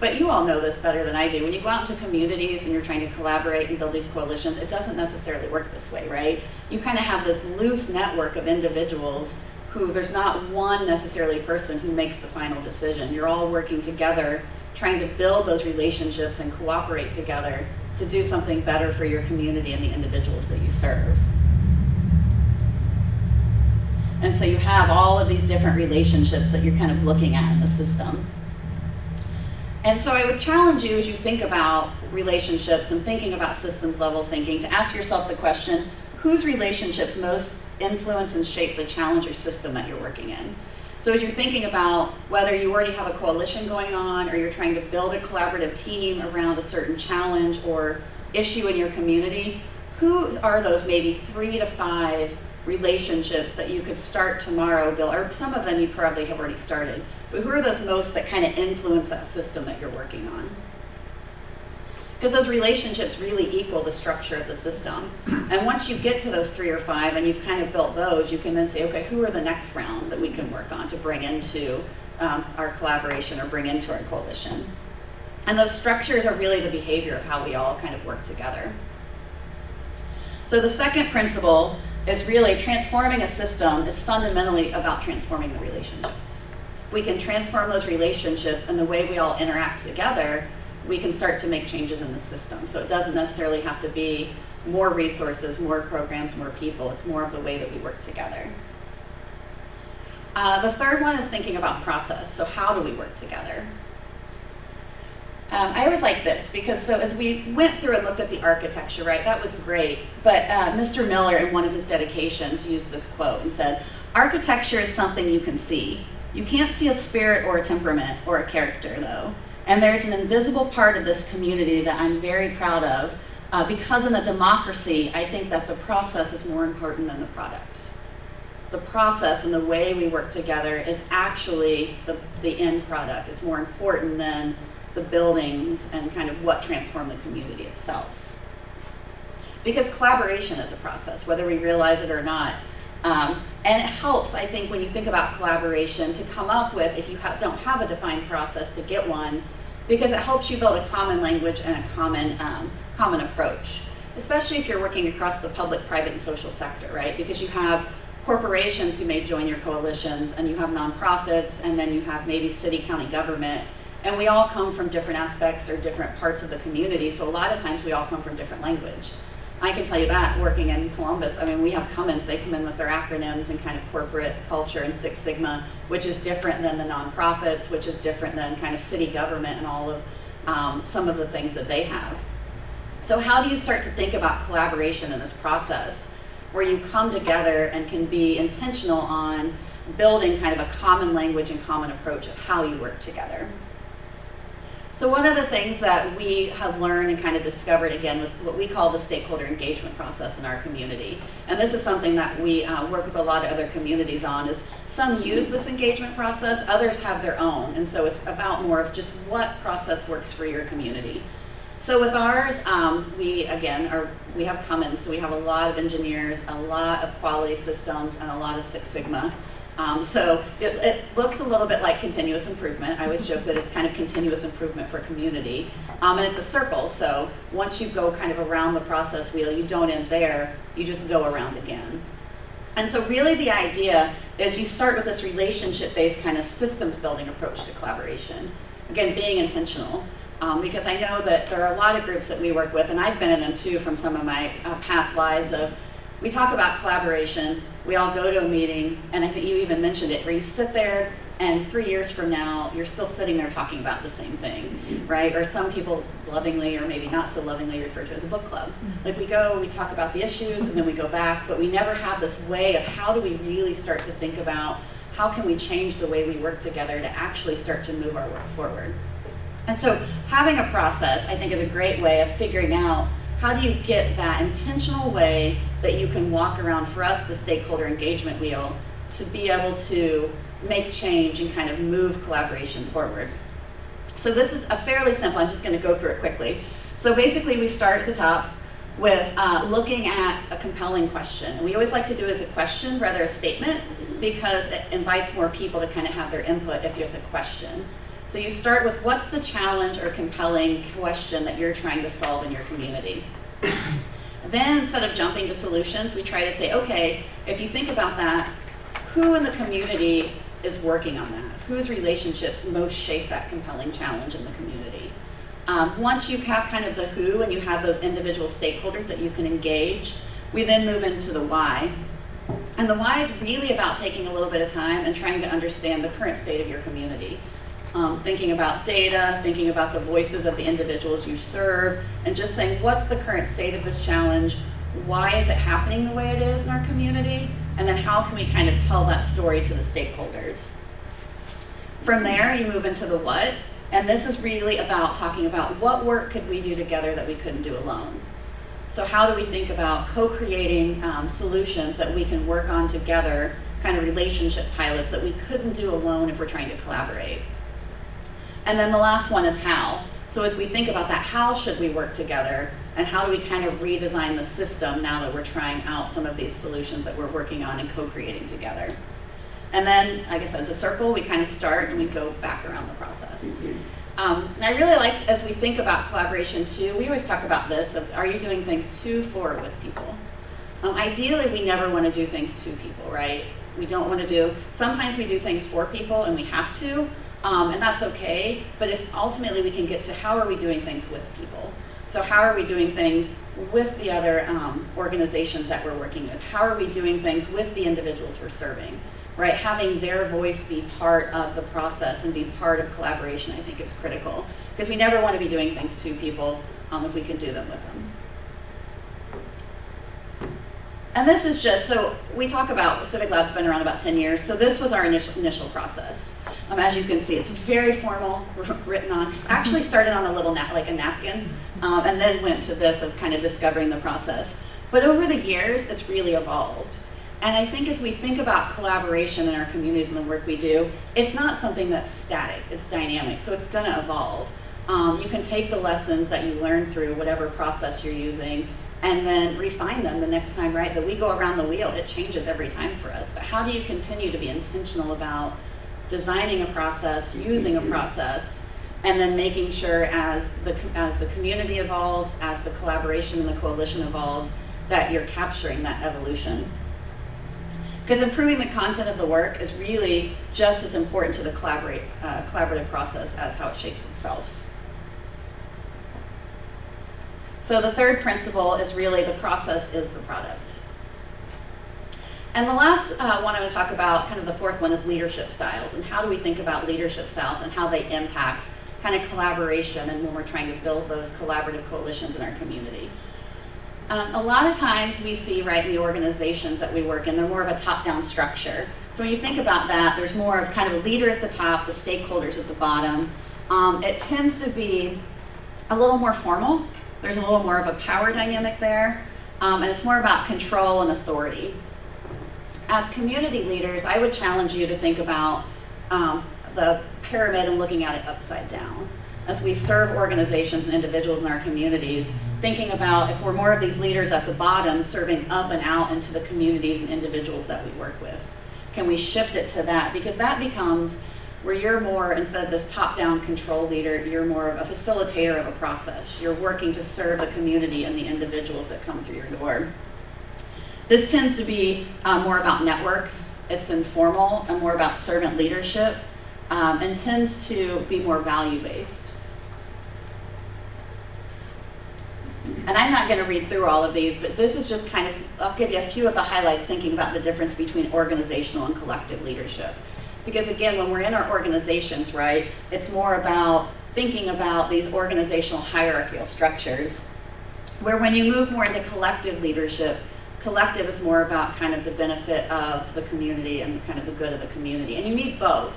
But you all know this better than I do. When you go out into communities and you're trying to collaborate and build these coalitions, it doesn't necessarily work this way, right? You kind of have this loose network of individuals who there's not one necessarily person who makes the final decision. You're all working together, trying to build those relationships and cooperate together to do something better for your community and the individuals that you serve. And so you have all of these different relationships that you're kind of looking at in the system. And so I would challenge you as you think about relationships and thinking about systems level thinking to ask yourself the question, whose relationships most influence and shape the challenge or system that you're working in? So as you're thinking about whether you already have a coalition going on or you're trying to build a collaborative team around a certain challenge or issue in your community, who are those maybe 3 to 5 relationships that you could start tomorrow, Bill, or some of them you probably have already started, but who are those most that kind of influence that system that you're working on? Because those relationships really equal the structure of the system. And once you get to those 3 or 5 and you've kind of built those, you can then say, okay, who are the next round that we can work on to bring into our collaboration or bring into our coalition? And those structures are really the behavior of how we all kind of work together. So the second principle is really transforming a system is fundamentally about transforming the relationships. We can transform those relationships and the way we all interact together, we can start to make changes in the system. So it doesn't necessarily have to be more resources, more programs, more people. It's more of the way that we work together. The third one is thinking about process. So how do we work together? I always like this because so as we went through and looked at the architecture, right, that was great. But Mr. Miller in one of his dedications used this quote and said, architecture is something you can see. You can't see a spirit or a temperament or a character though. And there's an invisible part of this community that I'm very proud of because in a democracy, I think that the process is more important than the product. The process and the way we work together is actually the end product. It's more important than the buildings, and kind of what transformed the community itself. Because collaboration is a process, whether we realize it or not. And it helps, I think, when you think about collaboration to come up with, if you don't have a defined process, to get one, because it helps you build a common language and a common approach, especially if you're working across the public, private, and social sector, right? Because you have corporations who may join your coalitions, and you have nonprofits, and then you have maybe city, county government, and we all come from different aspects or different parts of the community, so a lot of times we all come from different language. I can tell you that working in Columbus, I mean, we have Cummins, they come in with their acronyms and kind of corporate culture and Six Sigma, which is different than the nonprofits, which is different than kind of city government and all of some of the things that they have. So how do you start to think about collaboration in this process where you come together and can be intentional on building kind of a common language and common approach of how you work together? So one of the things that we have learned and kind of discovered, again, was what we call the stakeholder engagement process in our community. And this is something that we work with a lot of other communities on, is some use this engagement process, others have their own. And so it's about more of just what process works for your community. So with ours, we have Cummins, so we have a lot of engineers, a lot of quality systems, and a lot of Six Sigma. So it looks a little bit like continuous improvement. I always joke that it's kind of continuous improvement for community. And it's a circle, so once you go kind of around the process wheel, you don't end there, you just go around again. And so really the idea is you start with this relationship-based kind of systems building approach to collaboration. Again, being intentional. Because I know that there are a lot of groups that we work with, and I've been in them too from some of my past lives of, we talk about collaboration, we all go to a meeting, and I think you even mentioned it, where you sit there and 3 years from now, you're still sitting there talking about the same thing, right? Or some people lovingly, or maybe not so lovingly, refer to it as a book club. Like we go, we talk about the issues, and then we go back, but we never have this way of how do we really start to think about how can we change the way we work together to actually start to move our work forward. And so having a process, I think, is a great way of figuring out how do you get that intentional way that you can walk around, for us, the stakeholder engagement wheel, to be able to make change and kind of move collaboration forward. So this is a fairly simple, I'm just going to go through it quickly. So basically we start at the top with looking at a compelling question. And we always like to do it as a question rather a statement, because it invites more people to kind of have their input if it's a question. So you start with what's the challenge or compelling question that you're trying to solve in your community. Then instead of jumping to solutions, we try to say, okay, if you think about that, who in the community is working on that? Whose relationships most shape that compelling challenge in the community? Once you have kind of the who and you have those individual stakeholders that you can engage, we then move into the why. And the why is really about taking a little bit of time and trying to understand the current state of your community. Thinking about data, thinking about the voices of the individuals you serve, and just saying, what's the current state of this challenge? Why is it happening the way it is in our community? And then how can we kind of tell that story to the stakeholders? From there, you move into the what, and this is really about talking about what work could we do together that we couldn't do alone. So how do we think about co-creating solutions that we can work on together, kind of relationship pilots that we couldn't do alone if we're trying to collaborate? And then the last one is how. So as we think about that, how should we work together? And how do we kind of redesign the system now that we're trying out some of these solutions that we're working on and co-creating together? And then, like I said, as a circle, we kind of start and we go back around the process. And I really liked, as we think about collaboration too, we always talk about this, of are you doing things to, for, or with people? Ideally, we never want to do things to people, right? We don't want to do, sometimes we do things for people and we have to, and that's okay, but if ultimately we can get to how are we doing things with people? So how are we doing things with the other organizations that we're working with? How are we doing things with the individuals we're serving, right? Having their voice be part of the process and be part of collaboration, I think, is critical, because we never want to be doing things to people if we can do them with them. And this is just, so we talk about, Civic Lab's been around about 10 years, so this was our initial process. As you can see, it's very formal, written on, actually started on a little, like a napkin, and then went to this of kind of discovering the process. But over the years, it's really evolved. And I think as we think about collaboration in our communities and the work we do, it's not something that's static, it's dynamic, so it's gonna evolve. You can take the lessons that you learn through whatever process you're using and then refine them the next time, right? That we go around the wheel, it changes every time for us. But how do you continue to be intentional about designing a process, using a process, and then making sure as the community evolves, as the collaboration and the coalition evolves, that you're capturing that evolution? Because improving the content of the work is really just as important to the collaborative process as how it shapes itself. So the third principle is really the process is the product. And the last one I want to talk about, kind of the fourth one, is leadership styles, and how do we think about leadership styles and how they impact kind of collaboration and when we're trying to build those collaborative coalitions in our community. A lot of times we see, right, in the organizations that we work in, they're more of a top-down structure. So when you think about that, there's more of kind of a leader at the top, the stakeholders at the bottom. It tends to be a little more formal. There's a little more of a power dynamic there, and it's more about control and authority. As community leaders, I would challenge you to think about the pyramid and looking at it upside down. As we serve organizations and individuals in our communities, thinking about if we're more of these leaders at the bottom, serving up and out into the communities and individuals that we work with. Can we shift it to that? Because that becomes where you're more, instead of this top-down control leader, you're more of a facilitator of a process. You're working to serve the community and the individuals that come through your door. This tends to be more about networks. It's informal and more about servant leadership, and tends to be more value-based. And I'm not going to read through all of these, but this is just kind of, I'll give you a few of the highlights thinking about the difference between organizational and collective leadership. Because again, when we're in our organizations, right, it's more about thinking about these organizational hierarchical structures, where when you move more into collective leadership, collective is more about kind of the benefit of the community and kind of the good of the community. And you need both,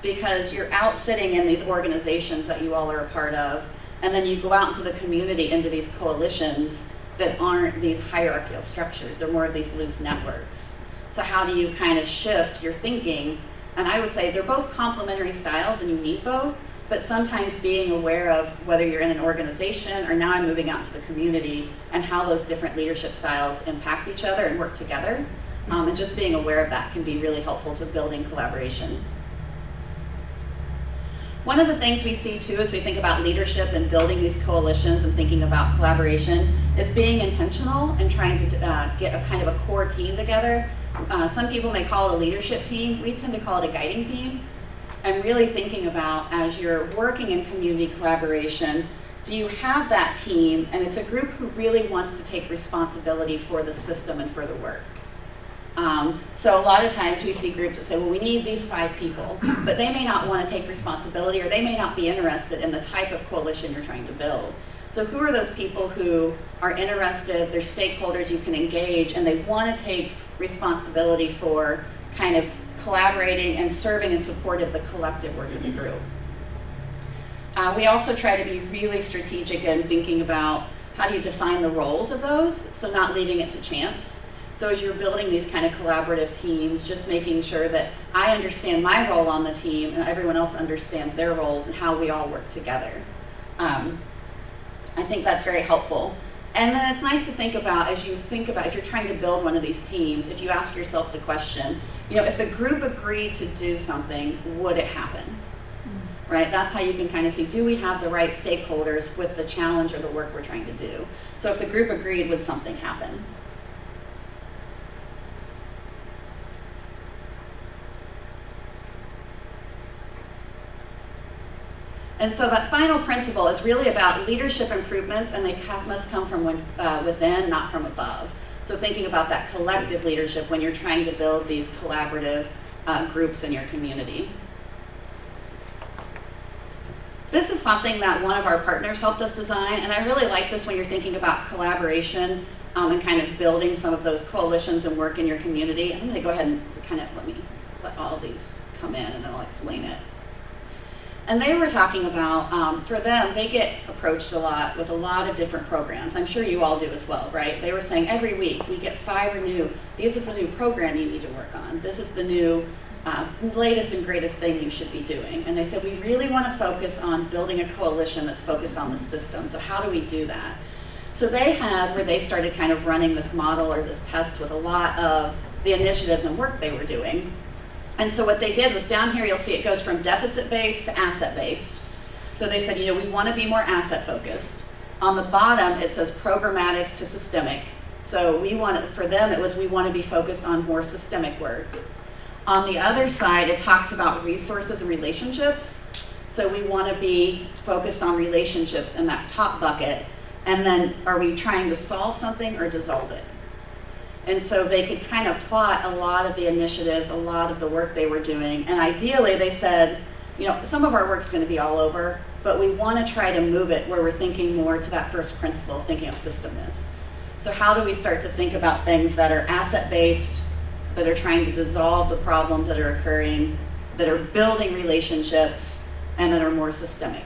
because you're out sitting in these organizations that you all are a part of, and then you go out into the community, into these coalitions that aren't these hierarchical structures. They're more of these loose networks. So how do you kind of shift your thinking? And I would say they're both complementary styles and you need both, but sometimes being aware of whether you're in an organization or now I'm moving out into the community and how those different leadership styles impact each other and work together. And just being aware of that can be really helpful to building collaboration. One of the things we see too as we think about leadership and building these coalitions and thinking about collaboration is being intentional and trying to get a kind of a core team together. Some people may call it a leadership team. We tend to call it a guiding team. And really thinking about, as you're working in community collaboration, do you have that team, and it's a group who really wants to take responsibility for the system and for the work. So a lot of times we see groups that say, well, we need these 5 people, but they may not want to take responsibility, or they may not be interested in the type of coalition you're trying to build. So who are those people who are interested, they're stakeholders you can engage, and they want to take responsibility for kind of collaborating and serving in support of the collective work of the group. We also try to be really strategic in thinking about how do you define the roles of those, so not leaving it to chance. So as you're building these kind of collaborative teams, just making sure that I understand my role on the team and everyone else understands their roles and how we all work together. I think that's very helpful. And then it's nice to think about, as you think about, if you're trying to build one of these teams, if you ask yourself the question, if the group agreed to do something, would it happen? Right? That's how you can kind of see, do we have the right stakeholders with the challenge or the work we're trying to do? So if the group agreed, would something happen? And so that final principle is really about leadership improvements, and they must come from within, not from above. So thinking about that collective leadership when you're trying to build these collaborative groups in your community. This is something that one of our partners helped us design, and I really like this when you're thinking about collaboration and kind of building some of those coalitions and work in your community. I'm going to go ahead and kind of let all of these come in, and then I'll explain it. And they were talking about, for them, they get approached a lot with a lot of different programs. I'm sure you all do as well, right? They were saying every week we get 5 or new, this is a new program you need to work on. This is the new latest and greatest thing you should be doing. And they said, we really want to focus on building a coalition that's focused on the system. So how do we do that? So they had where they started kind of running this model or this test with a lot of the initiatives and work they were doing. And so what they did was down here, you'll see it goes from deficit-based to asset-based. So they said, we want to be more asset-focused. On the bottom, it says programmatic to systemic. So for them, it was we want to be focused on more systemic work. On the other side, it talks about resources and relationships. So we want to be focused on relationships in that top bucket. And then are we trying to solve something or dissolve it? And so they could kind of plot a lot of the initiatives, a lot of the work they were doing. And ideally, they said, some of our work's going to be all over, but we want to try to move it where we're thinking more to that first principle, thinking of systemness. So how do we start to think about things that are asset-based, that are trying to dissolve the problems that are occurring, that are building relationships, and that are more systemic?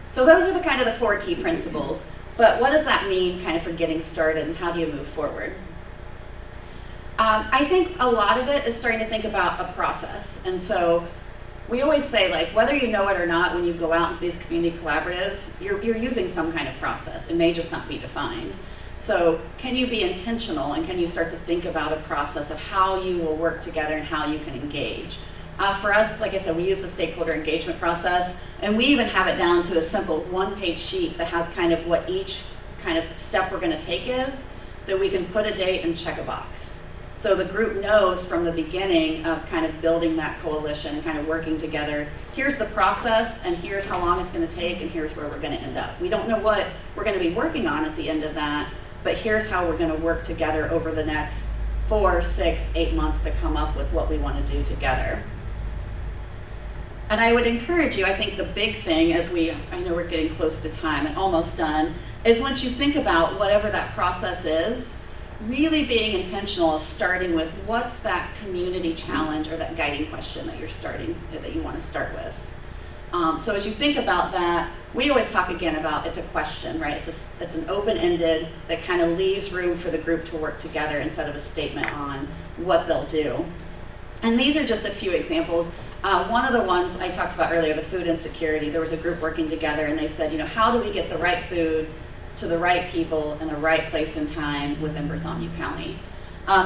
So those are the kind of the 4 key principles. But what does that mean kind of for getting started, and how do you move forward? I think a lot of it is starting to think about a process. And so we always say, like, whether you know it or not, when you go out into these community collaboratives, you're using some kind of process. It may just not be defined. So can you be intentional, and can you start to think about a process of how you will work together and how you can engage? For us, like I said, we use the stakeholder engagement process, and we even have it down to a simple 1-page sheet that has kind of what each kind of step we're going to take is, that we can put a date and check a box. So the group knows from the beginning of kind of building that coalition and kind of working together, here's the process, and here's how long it's going to take, and here's where we're going to end up. We don't know what we're going to be working on at the end of that, but here's how we're going to work together over the next 4, 6, 8 months to come up with what we want to do together. And I would encourage you, I think the big thing I know we're getting close to time and almost done, is once you think about whatever that process is, really being intentional of starting with what's that community challenge or that guiding question that you want to start with. So as you think about that, we always talk again about it's a question, right? It's an open-ended that kind of leaves room for the group to work together instead of a statement on what they'll do. And these are just a few examples. One of the ones I talked about earlier, the food insecurity, there was a group working together and they said, how do we get the right food to the right people in the right place and time within Bartholomew County?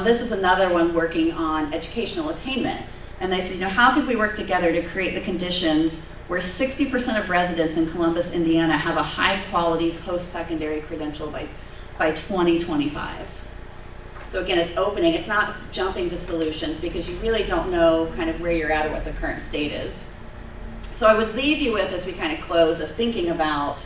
This is another one working on educational attainment. And they said, how could we work together to create the conditions where 60% of residents in Columbus, Indiana have a high quality post-secondary credential by 2025? So again, it's opening, it's not jumping to solutions because you really don't know kind of where you're at or what the current state is. So I would leave you with, as we kind of close, of thinking about,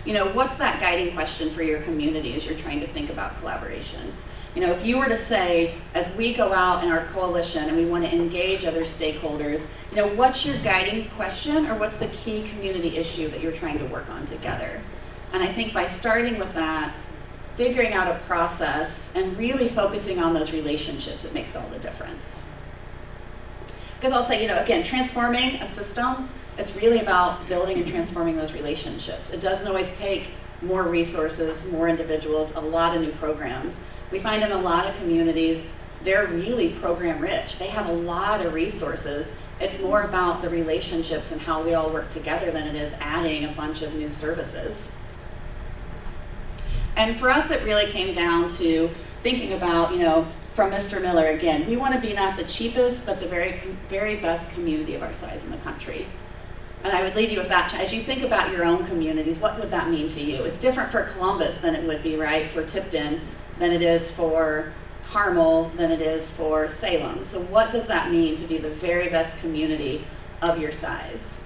what's that guiding question for your community as you're trying to think about collaboration? If you were to say, as we go out in our coalition and we want to engage other stakeholders, what's your guiding question or what's the key community issue that you're trying to work on together? And I think by starting with that, figuring out a process and really focusing on those relationships, it makes all the difference. Because I'll say, again, transforming a system, it's really about building and transforming those relationships. It doesn't always take more resources, more individuals, a lot of new programs. We find in a lot of communities, they're really program rich. They have a lot of resources. It's more about the relationships and how we all work together than it is adding a bunch of new services. And for us, it really came down to thinking about, from Mr. Miller again, we want to be not the cheapest, but the very best community of our size in the country. And I would leave you with that. As you think about your own communities, what would that mean to you? It's different for Columbus than it would be, right, for Tipton, than it is for Carmel, than it is for Salem. So what does that mean to be the very best community of your size?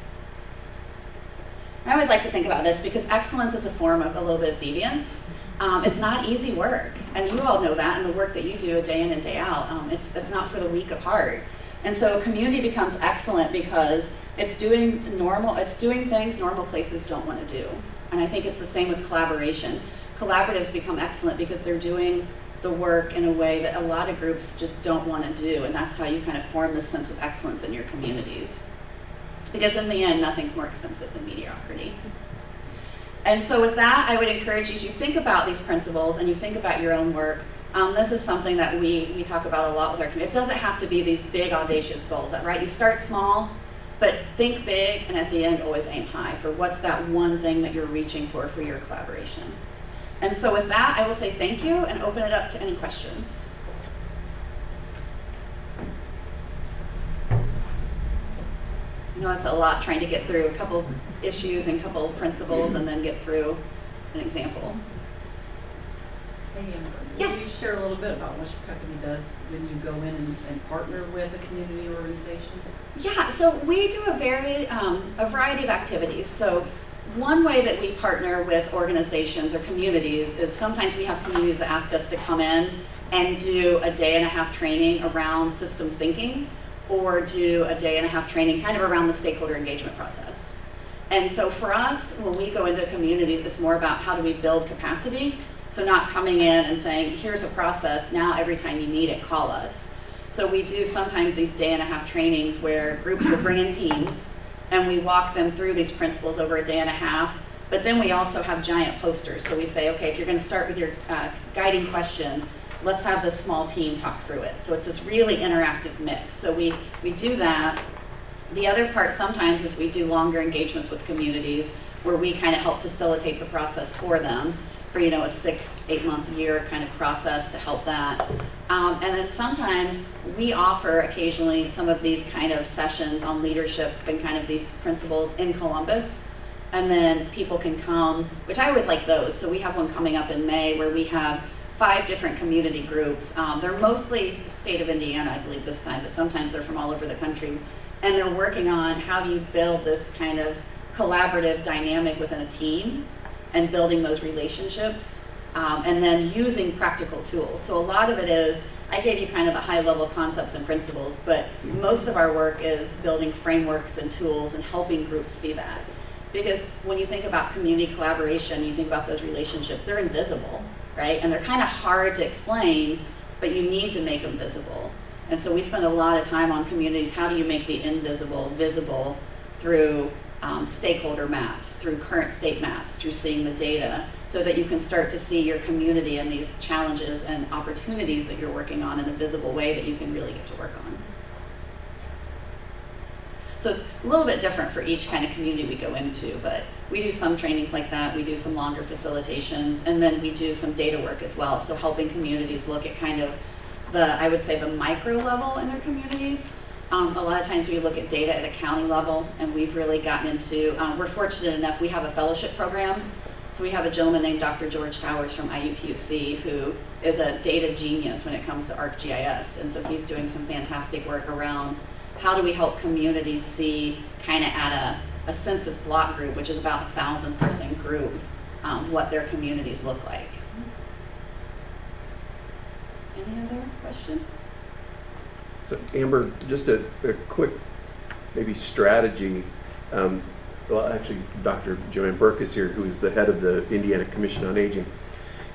I always like to think about this because excellence is a form of a little bit of deviance. It's not easy work, and you all know that in the work that you do day in and day out. It's not for the weak of heart. And so a community becomes excellent because it's doing things normal places don't want to do. And I think it's the same with collaboration. Collaboratives become excellent because they're doing the work in a way that a lot of groups just don't want to do, and that's how you kind of form this sense of excellence in your communities. Because in the end, nothing's more expensive than mediocrity. And so with that, I would encourage you, as you think about these principles and you think about your own work, This is something that we talk about a lot with our community. It doesn't have to be these big, audacious goals, right? You start small, but think big, and at the end, always aim high for what's that one thing that you're reaching for your collaboration. And so with that, I will say thank you and open it up to any questions. I know it's a lot trying to get through a couple issues and a couple principles and then get through an example.
Hey, Amber,
yes.
Will you share a little bit about what your company does when you go in and partner with a community organization?
Yeah, so we do a variety of activities. So one way that we partner with organizations or communities is sometimes we have communities that ask us to come in and do a day-and-a-half training around systems thinking, or do a day-and-a-half training kind of around the stakeholder engagement process. And so for us, when we go into communities, it's more about how do we build capacity. So not coming in and saying, here's a process, now every time you need it, call us. So we do sometimes these day-and-a-half trainings where groups will bring in teams and we walk them through these principles over a day and a half. But then we also have giant posters. So we say, okay, if you're going to start with your guiding question, let's have this small team talk through it. So it's this really interactive mix. So we do that. The other part sometimes is we do longer engagements with communities where we kind of help facilitate the process for them for, a 6-8 month year kind of process to help that. And then sometimes we offer occasionally some of these kind of sessions on leadership and kind of these principles in Columbus. And then people can come, which I always like those. So we have one coming up in May where we have 5 different community groups. They're mostly state of Indiana, I believe this time, but sometimes they're from all over the country. And they're working on how do you build this kind of collaborative dynamic within a team and building those relationships, and then using practical tools. So a lot of it is, I gave you kind of the high level concepts and principles, but most of our work is building frameworks and tools and helping groups see that. Because when you think about community collaboration, you think about those relationships, they're invisible, right? And they're kind of hard to explain, but you need to make them visible. And so we spend a lot of time on communities, how do you make the invisible visible through stakeholder maps, through current state maps, through seeing the data, so that you can start to see your community and these challenges and opportunities that you're working on in a visible way that you can really get to work on. So it's a little bit different for each kind of community we go into, but we do some trainings like that, we do some longer facilitations, and then we do some data work as well, so helping communities look at kind of I would say the micro level in their communities. A lot of times we look at data at a county level, and we've really gotten into, we're fortunate enough, we have a fellowship program. So we have a gentleman named Dr. George Towers from IUPUC who is a data genius when it comes to ArcGIS. And so he's doing some fantastic work around how do we help communities see kind of at a census block group, which is about a 1,000-person group, what their communities look like. Any other questions?
So Amber, just a quick maybe strategy. Well, actually, Dr. Joanne Burke is here, who is the head of the Indiana Commission on Aging.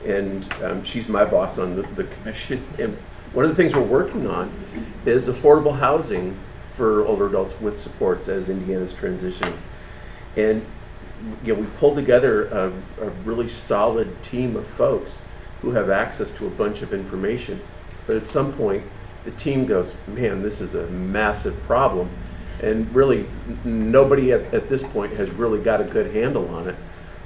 And she's my boss on the commission. And one of the things we're working on is affordable housing for older adults with supports as Indiana's transitioning. And we pulled together a really solid team of folks who have access to a bunch of information. But at some point, the team goes, man, this is a massive problem. And really, nobody at this point has really got a good handle on it.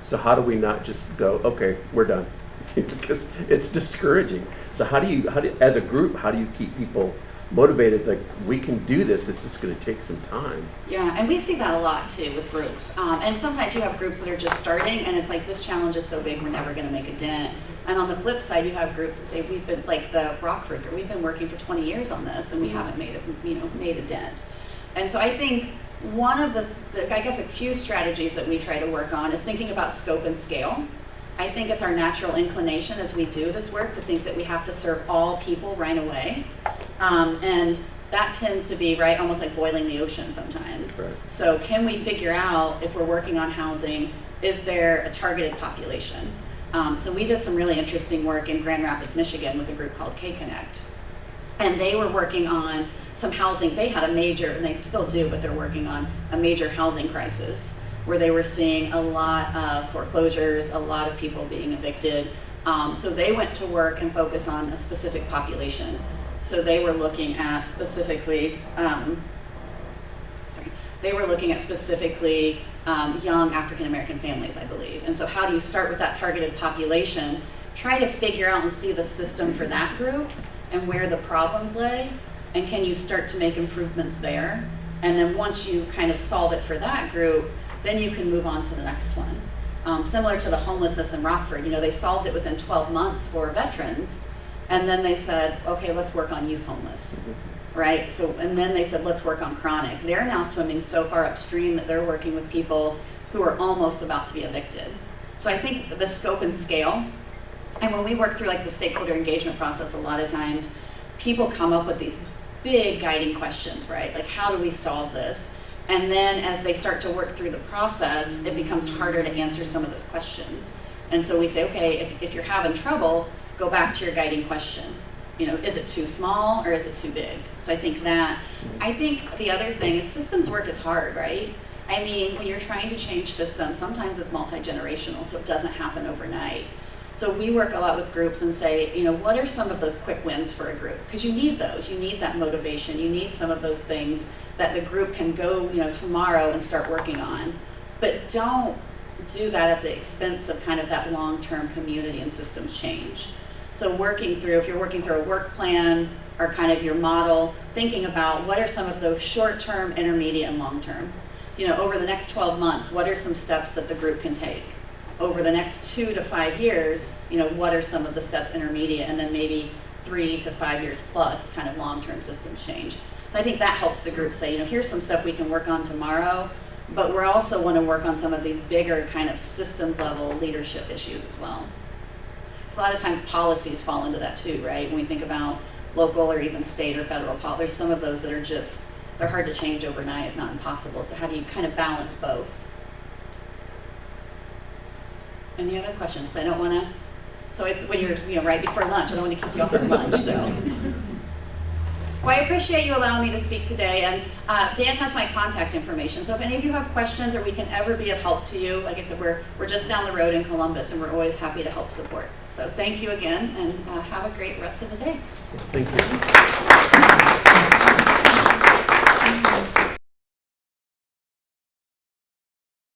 So how do we not just go, okay, we're done? Because it's discouraging. So how do you, as a group, how do you keep people motivated? Like, we can do this, it's just gonna take some time.
Yeah, and we see that a lot too with groups. And sometimes you have groups that are just starting and it's like, this challenge is so big, we're never gonna make a dent. And on the flip side, you have groups that say, we've been, like the Rockford, we've been working for 20 years on this and we haven't made a dent. And so I think one of the I guess a few strategies that we try to work on is thinking about scope and scale. I think it's our natural inclination as we do this work to think that we have to serve all people right away. And that tends to be, right, almost like boiling the ocean sometimes.
Right.
So can we figure out, if we're working on housing, is there a targeted population? So we did some really interesting work in Grand Rapids, Michigan with a group called K-Connect. And they were working on some housing. They had a major, and they still do, but they're working on a major housing crisis where they were seeing a lot of foreclosures, a lot of people being evicted. So they went to work and focused on a specific population. So they were looking at specifically, young African American families, I believe. And so how do you start with that targeted population, try to figure out and see the system for that group and where the problems lay, and can you start to make improvements there? And then once you kind of solve it for that group, then you can move on to the next one. Similar to the homelessness in Rockford, they solved it within 12 months for veterans, and then they said, okay, let's work on youth homeless, right? So, and then they said, let's work on chronic. They're now swimming so far upstream that they're working with people who are almost about to be evicted. So I think the scope and scale, and when we work through like the stakeholder engagement process, a lot of times people come up with these big guiding questions, right? Like, how do we solve this? And then as they start to work through the process, it becomes harder to answer some of those questions. And so we say, okay, if you're having trouble, go back to your guiding question. Is it too small or is it too big? So I think the other thing is systems work is hard, right? I mean, when you're trying to change systems, sometimes it's multi-generational, so it doesn't happen overnight. So we work a lot with groups and say, what are some of those quick wins for a group? Because you need those, you need that motivation, you need some of those things that the group can go, tomorrow and start working on. But don't do that at the expense of kind of that long-term community and systems change. So if you're working through a work plan or kind of your model, thinking about what are some of those short-term, intermediate, and long-term. Over the next 12 months, what are some steps that the group can take? Over the next 2 to 5 years, what are some of the steps intermediate, and then maybe 3 to 5 years plus kind of long-term systems change. So I think that helps the group say, here's some stuff we can work on tomorrow, but we also want to work on some of these bigger kind of systems level leadership issues as well. Because a lot of times policies fall into that too, right? When we think about local or even state or federal policy, there's some of those that are they're hard to change overnight, if not impossible. So how do you kind of balance both? Any other questions? Because I don't want to, so when you're right before lunch, I don't want to keep you off at lunch, so. Well, I appreciate you allowing me to speak today, and Dan has my contact information, so if any of you have questions or we can ever be of help to you, like I said, we're just down the road in Columbus, and we're always happy to help support. So thank you again, and have a great rest of the day.
Thank you.